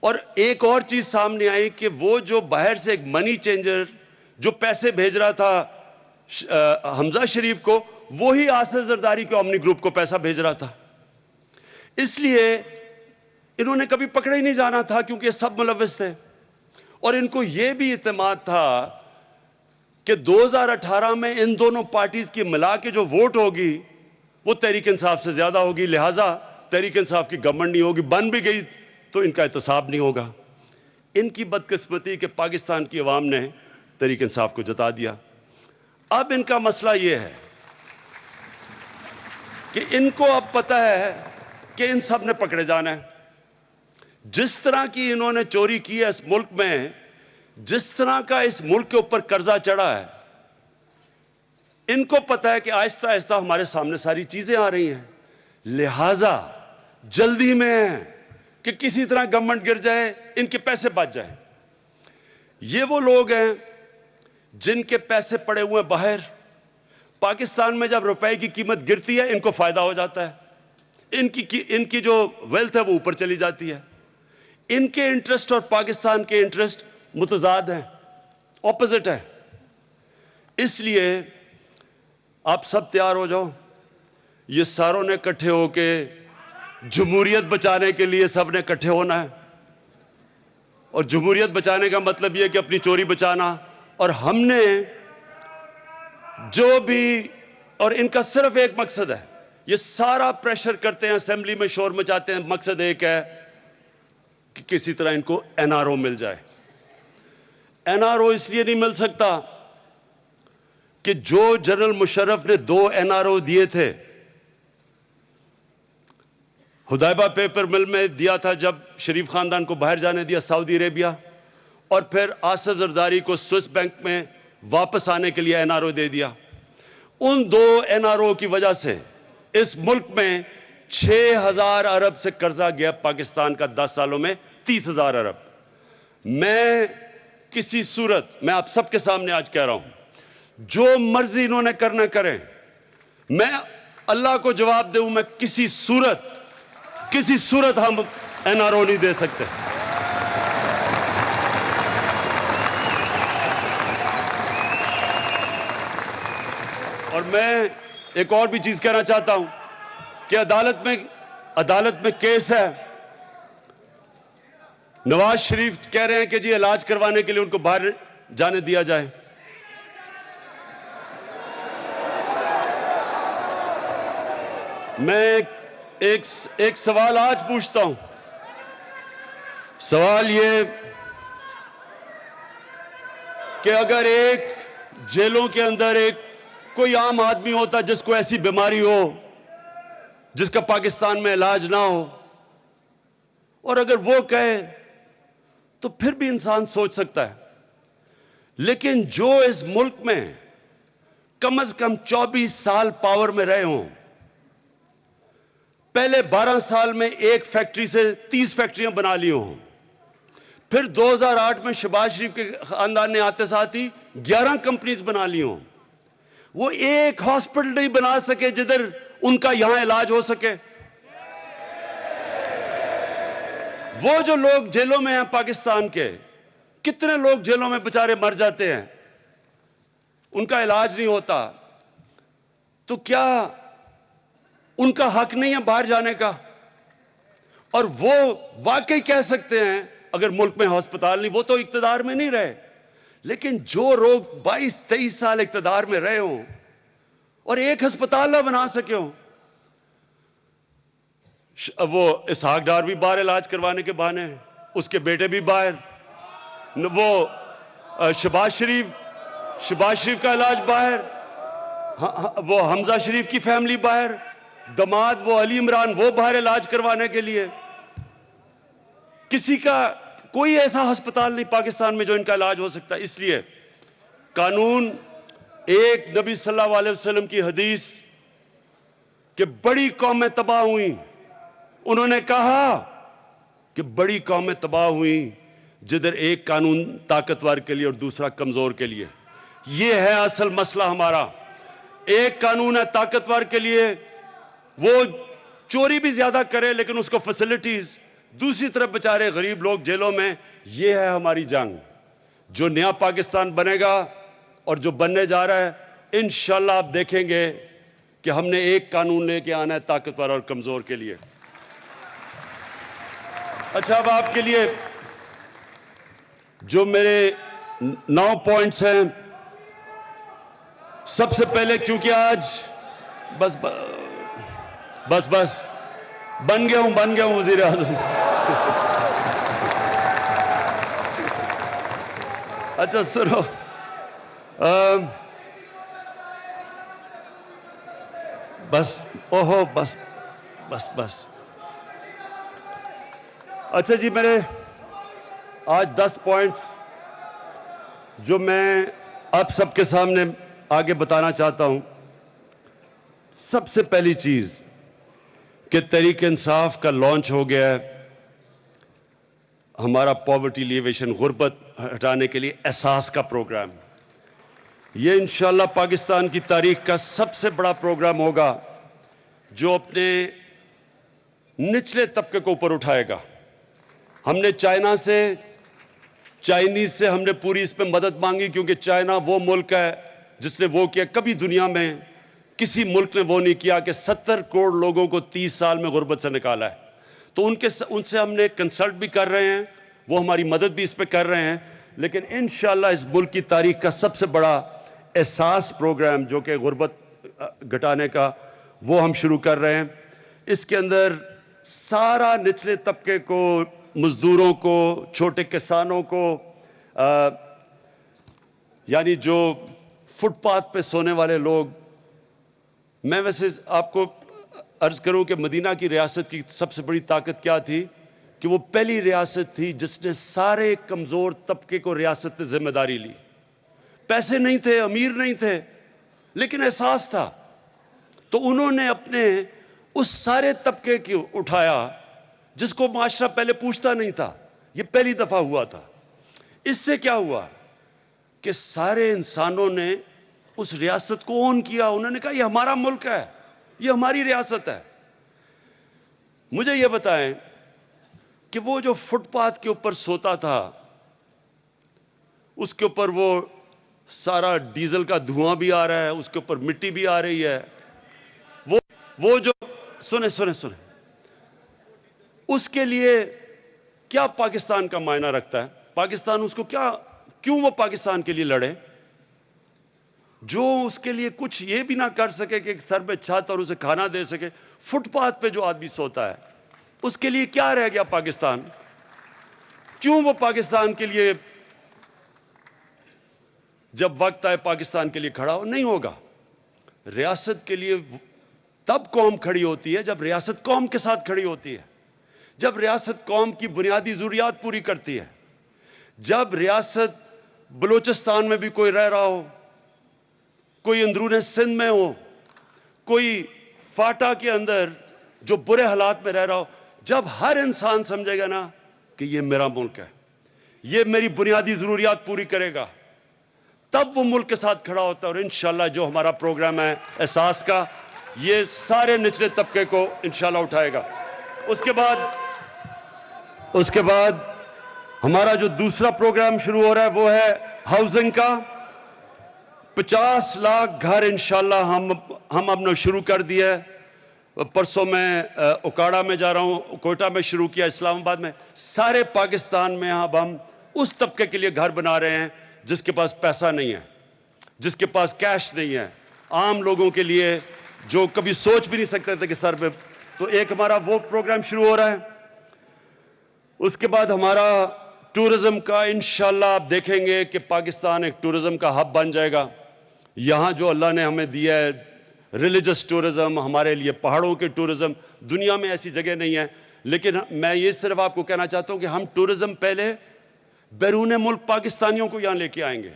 اور ایک اور چیز سامنے آئی کہ وہ جو باہر سے ایک منی چینجر جو پیسے بھیج رہا تھا حمزہ شریف کو, وہی آصف زرداری کے اومنی گروپ کو پیسہ بھیج رہا تھا. اس لیے انہوں نے کبھی پکڑے ہی نہیں جانا تھا کیونکہ یہ سب ملوث تھے. اور ان کو یہ بھی اعتماد تھا کہ 2018 میں ان دونوں پارٹیز کی ملا کے جو ووٹ ہوگی وہ تحریک انصاف سے زیادہ ہوگی, لہٰذا تحریک انصاف کی گورنمنٹ نہیں ہوگی, بن بھی گئی تو ان کا احتساب نہیں ہوگا. ان کی بدقسمتی کہ پاکستان کی عوام نے تحریک انصاف کو جتا دیا. اب ان کا مسئلہ یہ ہے کہ ان کو اب پتہ ہے کہ ان سب نے پکڑے جانا ہے. جس طرح کی انہوں نے چوری کی ہے اس ملک میں, جس طرح کا اس ملک کے اوپر قرضہ چڑھا ہے, ان کو پتہ ہے کہ آہستہ آہستہ ہمارے سامنے ساری چیزیں آ رہی ہیں, لہٰذا جلدی میں ہیں کہ کسی طرح گورنمنٹ گر جائے, ان کے پیسے بچ جائیں. یہ وہ لوگ ہیں جن کے پیسے پڑے ہوئے باہر. پاکستان میں جب روپے کی قیمت گرتی ہے ان کو فائدہ ہو جاتا ہے, ان کی جو ویلتھ ہے وہ اوپر چلی جاتی ہے. ان کے انٹرسٹ اور پاکستان کے انٹرسٹ متضاد ہیں, اپوزٹ ہیں. اس لیے آپ سب تیار ہو جاؤ, یہ ساروں نے اکٹھے ہو کے جمہوریت بچانے کے لیے سب نے اکٹھے ہونا ہے. اور جمہوریت بچانے کا مطلب یہ کہ اپنی چوری بچانا. اور ہم نے جو بھی, اور ان کا صرف ایک مقصد ہے, یہ سارا پریشر کرتے ہیں, اسمبلی میں شور مچاتے ہیں, مقصد ایک ہے کہ کسی طرح ان کو این آر او مل جائے. NRO اس لیے نہیں مل سکتا کہ جو جنرل مشرف نے 2 NRO دیے تھے، حدیبہ پیپر مل میں دیا تھا جب شریف خاندان کو باہر جانے دیا سعودی عربیہ، اور پھر آصف زرداری کو سوئس بینک میں واپس آنے کے لیے NRO دے دیا. ان 2 NRO کی وجہ سے اس ملک میں 6,000 ارب سے قرضہ گیا پاکستان کا 10 سالوں میں 30,000 ارب. میں کسی صورت، میں آپ سب کے سامنے آج کہہ رہا ہوں، جو مرضی انہوں نے کرنا کریں، میں اللہ کو جواب دوں، میں کسی صورت ہم NRO نہیں دے سکتے. اور میں ایک اور بھی چیز کہنا چاہتا ہوں کہ عدالت میں کیس ہے. نواز شریف کہہ رہے ہیں کہ جی علاج کروانے کے لیے ان کو باہر جانے دیا جائے. میں ایک سوال آج پوچھتا ہوں. سوال یہ کہ اگر ایک جیلوں کے اندر ایک کوئی عام آدمی ہوتا جس کو ایسی بیماری ہو جس کا پاکستان میں علاج نہ ہو، اور اگر وہ کہے تو پھر بھی انسان سوچ سکتا ہے. لیکن جو اس ملک میں کم از کم 24 سال پاور میں رہے ہوں، پہلے 12 سال میں ایک فیکٹری سے 30 فیکٹریاں بنا لی ہوں، پھر 2008 میں شہباز شریف کے خاندان نے آتے ساتھ ہی 11 کمپنیز بنا لی ہوں، وہ ایک ہاسپٹل نہیں بنا سکے جدھر ان کا یہاں علاج ہو سکے. وہ جو لوگ جیلوں میں ہیں پاکستان کے، کتنے لوگ جیلوں میں بیچارے مر جاتے ہیں، ان کا علاج نہیں ہوتا، تو کیا ان کا حق نہیں ہے باہر جانے کا؟ اور وہ واقعی کہہ سکتے ہیں اگر ملک میں ہسپتال نہیں، وہ تو اقتدار میں نہیں رہے، لیکن جو لوگ 22-23 سال اقتدار میں رہے ہوں اور ایک ہسپتال نہ بنا سکے ہوں، وہ اسحاق ڈار بھی باہر علاج کروانے کے بہانے ہیں، اس کے بیٹے بھی باہر، وہ شہباز شریف کا علاج باہر، وہ حمزہ شریف کی فیملی باہر، دماد وہ علی عمران وہ باہر علاج کروانے کے لیے. کسی کا کوئی ایسا ہسپتال نہیں پاکستان میں جو ان کا علاج ہو سکتا. اس لیے قانون، ایک نبی صلی اللہ علیہ وسلم کی حدیث کہ بڑی قومیں تباہ ہوئیں، انہوں نے کہا کہ بڑی قومیں تباہ ہوئیں جدھر ایک قانون طاقتور کے لیے اور دوسرا کمزور کے لیے. یہ ہے اصل مسئلہ ہمارا. ایک قانون ہے طاقتور کے لیے، وہ چوری بھی زیادہ کرے لیکن اس کو فیسلٹیز، دوسری طرف بیچارے غریب لوگ جیلوں میں. یہ ہے ہماری جنگ. جو نیا پاکستان بنے گا اور جو بننے جا رہا ہے، انشاءاللہ آپ دیکھیں گے کہ ہم نے ایک قانون لے کے آنا ہے طاقتور اور کمزور کے لیے. اچھا، اب آپ کے لیے جو میرے 9 پوائنٹس ہیں، سب سے پہلے کیونکہ آج بس بن گیا ہوں وزیر اعظم. اچھا سنو، بس. اچھا جی، میرے آج 10 پوائنٹس جو میں آپ سب کے سامنے آگے بتانا چاہتا ہوں. سب سے پہلی چیز کہ تحریک انصاف کا لانچ ہو گیا ہے ہمارا پاورٹی ایلیویشن، غربت ہٹانے کے لیے احساس کا پروگرام. یہ انشاءاللہ پاکستان کی تاریخ کا سب سے بڑا پروگرام ہوگا جو اپنے نچلے طبقے کو اوپر اٹھائے گا. ہم نے چائنیز سے ہم نے پوری اس پہ مدد مانگی، کیونکہ چائنا وہ ملک ہے جس نے وہ کیا، کبھی دنیا میں کسی ملک نے وہ نہیں کیا کہ 70 کروڑ لوگوں کو 30 سال میں غربت سے نکالا ہے. تو ان سے ہم نے کنسلٹ بھی کر رہے ہیں، وہ ہماری مدد بھی اس پہ کر رہے ہیں. لیکن انشاءاللہ اس ملک کی تاریخ کا سب سے بڑا احساس پروگرام جو کہ غربت گھٹانے کا، وہ ہم شروع کر رہے ہیں. اس کے اندر سارا نچلے طبقے کو، مزدوروں کو، چھوٹے کسانوں کو، یعنی جو فٹ پاتھ پہ سونے والے لوگ. میں ویسے آپ کو عرض کروں کہ مدینہ کی ریاست کی سب سے بڑی طاقت کیا تھی کہ وہ پہلی ریاست تھی جس نے سارے کمزور طبقے کو ریاست پہ ذمہ داری لی. پیسے نہیں تھے, امیر نہیں تھے, لیکن احساس تھا. تو انہوں نے اپنے اس سارے طبقے کو اٹھایا جس کو معاشرہ پہلے پوچھتا نہیں تھا. یہ پہلی دفعہ ہوا تھا. اس سے کیا ہوا کہ سارے انسانوں نے اس ریاست کو اون کیا. انہوں نے کہا یہ ہمارا ملک ہے, یہ ہماری ریاست ہے. مجھے یہ بتائیں کہ وہ جو فٹ پاتھ کے اوپر سوتا تھا, اس کے اوپر وہ سارا ڈیزل کا دھواں بھی آ رہا ہے, اس کے اوپر مٹی بھی آ رہی ہے, وہ جو سنیں اس کے لیے کیا پاکستان کا معنی رکھتا ہے؟ پاکستان اس کو کیوں وہ پاکستان کے لیے لڑے؟ جو اس کے لیے کچھ یہ بھی نہ کر سکے کہ سر پہ چھت اور اسے کھانا دے سکے. فٹ پاتھ پہ جو آدمی سوتا ہے اس کے لیے کیا رہ گیا پاکستان؟ کیوں وہ پاکستان کے لیے جب وقت آئے پاکستان کے لیے کھڑا ہو؟ نہیں ہوگا. ریاست کے لیے تب قوم کھڑی ہوتی ہے جب ریاست قوم کے ساتھ کھڑی ہوتی ہے, جب ریاست قوم کی بنیادی ضروریات پوری کرتی ہے, جب ریاست بلوچستان میں بھی کوئی رہ رہا ہو, کوئی اندرون سندھ میں ہو, کوئی فاٹا کے اندر جو برے حالات میں رہ رہا ہو, جب ہر انسان سمجھے گا نا کہ یہ میرا ملک ہے, یہ میری بنیادی ضروریات پوری کرے گا, تب وہ ملک کے ساتھ کھڑا ہوتا ہے. اور انشاءاللہ جو ہمارا پروگرام ہے احساس کا, یہ سارے نچلے طبقے کو انشاءاللہ اٹھائے گا. اس کے بعد ہمارا جو دوسرا پروگرام شروع ہو رہا ہے وہ ہے ہاؤسنگ کا. 50 لاکھ گھر انشاءاللہ ہم اب نے شروع کر دیا ہے. پرسوں میں اکاڑا میں جا رہا ہوں, کوئٹہ میں شروع کیا, اسلام آباد میں. سارے پاکستان میں اب ہم اس طبقے کے لیے گھر بنا رہے ہیں جس کے پاس پیسہ نہیں ہے, جس کے پاس کیش نہیں ہے, عام لوگوں کے لیے جو کبھی سوچ بھی نہیں سکتے تھے کہ سر پہ. تو ایک ہمارا وہ پروگرام شروع ہو رہا ہے. اس کے بعد ہمارا ٹورزم کا انشاءاللہ آپ دیکھیں گے کہ پاکستان ایک ٹورزم کا ہب بن جائے گا. یہاں جو اللہ نے ہمیں دیا ہے ریلیجس ٹورزم, ہمارے لیے پہاڑوں کے ٹورزم, دنیا میں ایسی جگہ نہیں ہے. لیکن میں یہ صرف آپ کو کہنا چاہتا ہوں کہ ہم ٹورزم پہلے بیرون ملک پاکستانیوں کو یہاں لے کے آئیں گے.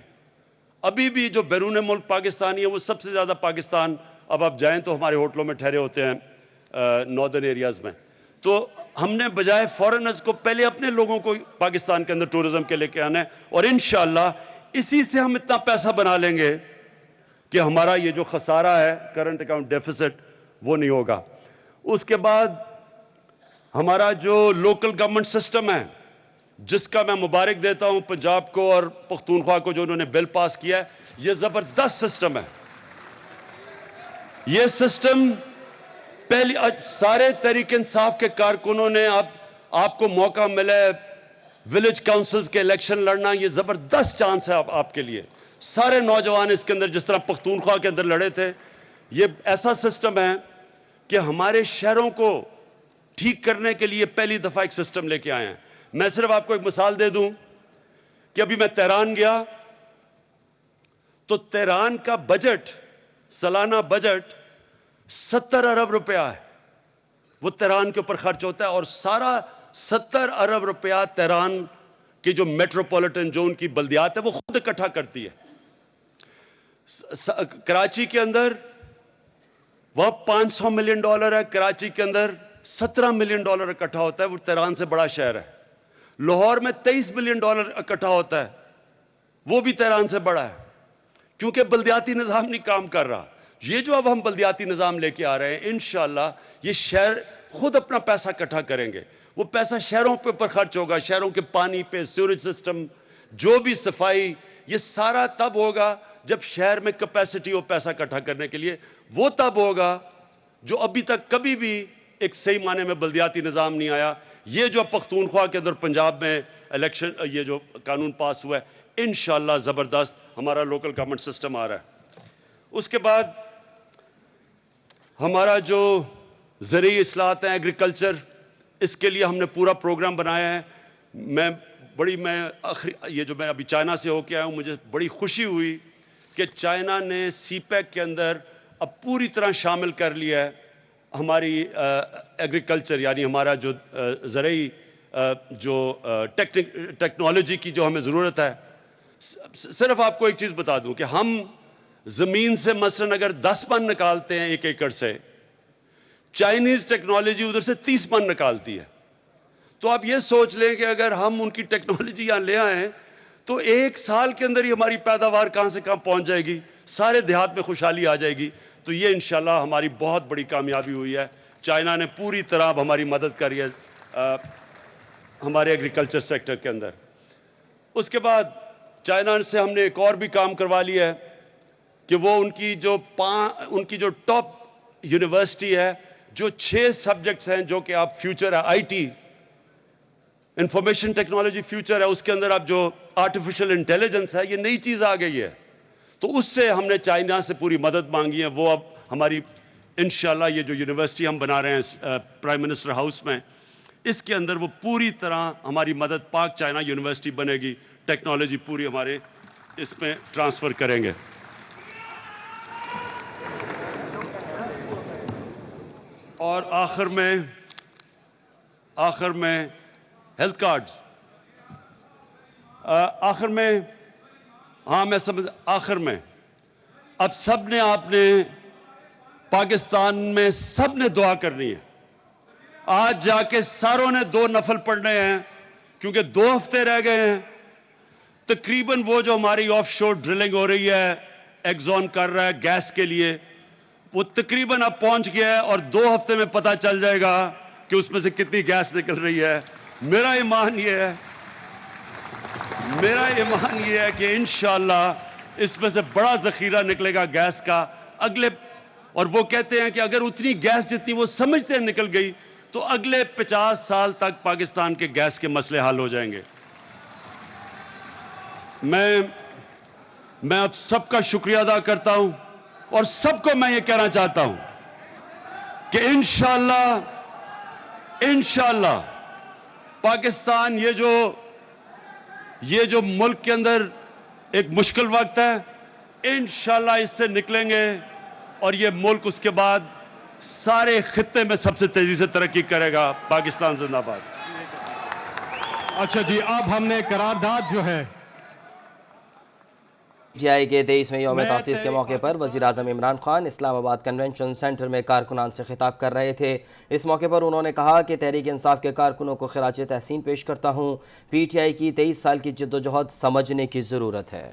ابھی بھی جو بیرون ملک پاکستانی ہیں وہ سب سے زیادہ پاکستان, اب آپ جائیں تو ہمارے ہوٹلوں میں ٹھہرے ہوتے ہیں ناردرن ایریاز میں. تو ہم نے بجائے فورنرز کو پہلے اپنے لوگوں کو پاکستان کے اندر ٹورزم کے لے کے آنا ہے, اور انشاءاللہ اسی سے ہم اتنا پیسہ بنا لیں گے کہ ہمارا یہ جو خسارہ ہے کرنٹ اکاؤنٹ ڈیفیسٹ وہ نہیں ہوگا. اس کے بعد ہمارا جو لوکل گورنمنٹ سسٹم ہے, جس کا میں مبارک دیتا ہوں پنجاب کو اور پختونخوا کو جو انہوں نے بل پاس کیا ہے, یہ زبردست سسٹم ہے. یہ سسٹم پہلی سارے تحریک انصاف کے کارکنوں نے آپ کو موقع ملا ہے ولیج کاؤنسلز کے الیکشن لڑنا, یہ زبردست چانس ہے آپ کے لیے. سارے نوجوان اس کے اندر جس طرح پختونخوا کے اندر لڑے تھے, یہ ایسا سسٹم ہے کہ ہمارے شہروں کو ٹھیک کرنے کے لیے پہلی دفعہ ایک سسٹم لے کے آئے ہیں. میں صرف آپ کو ایک مثال دے دوں کہ ابھی میں تہران گیا تو تہران کا بجٹ, سالانہ بجٹ 70 ارب روپیہ ہے, وہ تہران کے اوپر خرچ ہوتا ہے. اور سارا 70 ارب روپیہ تہران کی جو میٹروپولیٹن جو ان کی بلدیات ہے وہ خود اکٹھا کرتی ہے. کراچی کے اندر وہاں $500 ملین ہے, کراچی کے اندر $17 ملین اکٹھا ہوتا ہے, وہ تہران سے بڑا شہر ہے. لاہور میں $23 ملین اکٹھا ہوتا ہے, وہ بھی تہران سے بڑا ہے, کیونکہ بلدیاتی نظام نہیں کام کر رہا. یہ جو اب ہم بلدیاتی نظام لے کے آ رہے ہیں, انشاءاللہ یہ شہر خود اپنا پیسہ اکٹھا کریں گے. وہ پیسہ شہروں پہ اوپر خرچ ہوگا, شہروں کے پانی پہ, سیوریج سسٹم, جو بھی صفائی, یہ سارا تب ہوگا جب شہر میں کیپیسٹی ہو پیسہ اکٹھا کرنے کے لیے. وہ تب ہوگا جو ابھی تک کبھی بھی ایک صحیح معنی میں بلدیاتی نظام نہیں آیا. یہ جو پختونخوا کے اندر پنجاب میں الیکشن یہ جو قانون پاس ہوا ہے, انشاءاللہ زبردست ہمارا لوکل گورنمنٹ سسٹم آ رہا ہے. اس کے بعد ہمارا جو زرعی اصلاحات ہیں, ایگریکلچر, اس کے لیے ہم نے پورا پروگرام بنایا ہے. میں بڑی یہ جو میں ابھی چائنا سے ہو کے آیا ہوں، مجھے بڑی خوشی ہوئی کہ چائنا نے سی پیک کے اندر اب پوری طرح شامل کر لیا ہے ہماری ایگریکلچر، یعنی ہمارا جو زرعی جو ٹیکنالوجی کی جو ہمیں ضرورت ہے. صرف آپ کو ایک چیز بتا دوں کہ ہم زمین سے مثلاً اگر 10 من نکالتے ہیں 1 ایکڑ سے، چائنیز ٹیکنالوجی ادھر سے 30 من نکالتی ہے. تو آپ یہ سوچ لیں کہ اگر ہم ان کی ٹیکنالوجی یہاں لے آئیں تو 1 سال کے اندر ہی ہماری پیداوار کہاں سے کہاں پہنچ جائے گی، سارے دیہات میں خوشحالی آ جائے گی. تو یہ انشاءاللہ ہماری بہت بڑی کامیابی ہوئی ہے. چائنا نے پوری طرح ہماری مدد کری ہے ہمارے ایگریکلچر سیکٹر کے اندر. اس کے بعد چائنا سے ہم نے ایک اور بھی کام کروا لیا ہے کہ وہ ان کی جو ٹاپ یونیورسٹی ہے، جو 6 سبجیکٹس ہیں جو کہ آپ فیوچر ہے، I T, information technology future ہے، اس کے اندر اب جو آرٹیفیشل انٹیلیجنس ہے، یہ نئی چیز آ گئی ہے. تو اس سے ہم نے چائنا سے پوری مدد مانگی ہے. وہ اب ہماری انشاءاللہ یہ جو یونیورسٹی ہم بنا رہے ہیں پرائم منسٹر ہاؤس میں، اس کے اندر وہ پوری طرح ہماری مدد، پاک چائنا یونیورسٹی بنے گی، ٹیکنالوجی پوری ہمارے اس میں ٹرانسفر کریں گے. اور آخر میں ہیلتھ کارڈز، آخر میں اب سب نے، آپ نے پاکستان میں سب نے دعا کرنی ہے. آج جا کے ساروں نے 2 نفل پڑھنے ہیں کیونکہ 2 ہفتے رہ گئے ہیں. تقریباً وہ جو ہماری آف شور ڈرلنگ ہو رہی ہے، ایگزون کر رہا ہے گیس کے لیے، وہ تقریباً اب پہنچ گیا ہے اور 2 ہفتے میں پتہ چل جائے گا کہ اس میں سے کتنی گیس نکل رہی ہے. میرا ایمان یہ ہے کہ انشاءاللہ اس میں سے بڑا ذخیرہ نکلے گا گیس کا اور وہ کہتے ہیں کہ اگر اتنی گیس جتنی وہ سمجھتے ہیں نکل گئی تو اگلے 50 سال تک پاکستان کے گیس کے مسئلے حل ہو جائیں گے. میں اب سب کا شکریہ ادا کرتا ہوں اور سب کو میں یہ کہنا چاہتا ہوں کہ انشاءاللہ پاکستان یہ جو ملک کے اندر ایک مشکل وقت ہے، انشاءاللہ اس سے نکلیں گے اور یہ ملک اس کے بعد سارے خطے میں سب سے تیزی سے ترقی کرے گا. پاکستان زندہ باد. اچھا جی، اب ہم نے قرارداد جو ہے پی ٹی آئی کے 23ویں یوم تاسیس کے موقع پر وزیراعظم عمران خان اسلام آباد کنونشن سینٹر میں کارکنان سے خطاب کر رہے تھے. اس موقع پر انہوں نے کہا کہ تحریک انصاف کے کارکنوں کو خراج تحسین پیش کرتا ہوں. پی ٹی آئی کی 23 سال کی جدوجہد سمجھنے کی ضرورت ہے.